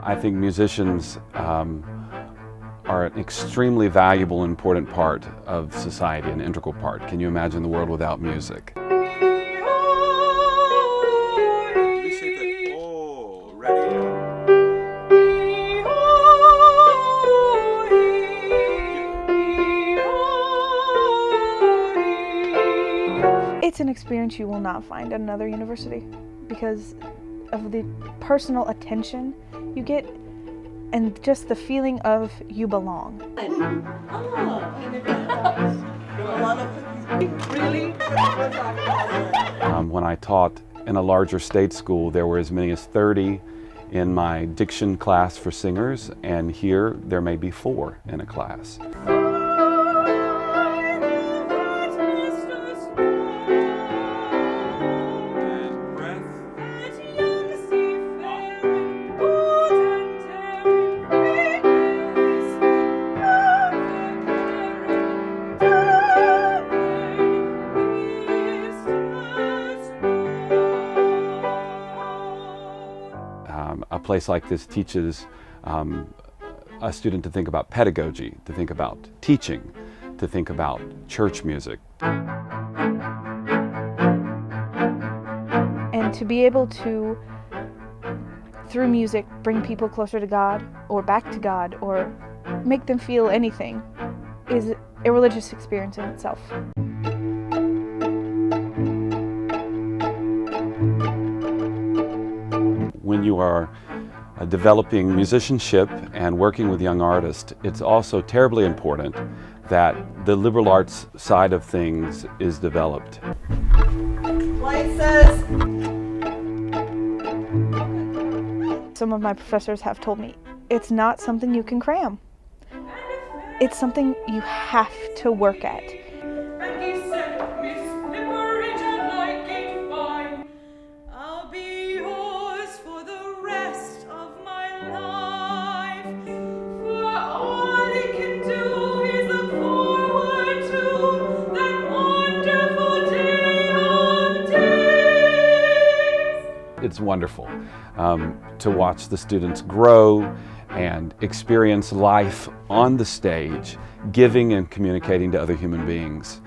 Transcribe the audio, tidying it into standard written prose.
I think musicians are an extremely valuable and important part of society, an integral part. Can you imagine the world without music? Do we say that? Oh, ready? It's an experience you will not find at another university because of the personal attention you get and just the feeling of you belong. When I taught in a larger state school, there were as many as 30 in my diction class for singers, and here there may be 4 in a class. A place like this teaches a student to think about pedagogy, to think about teaching, to think about church music. And to be able to, through music, bring people closer to God or back to God or make them feel anything is a religious experience in itself. When you are developing musicianship and working with young artists, it's also terribly important that the liberal arts side of things is developed. License. Some of my professors have told me it's not something you can cram. It's something you have to work at. It's wonderful to watch the students grow and experience life on the stage, giving and communicating to other human beings.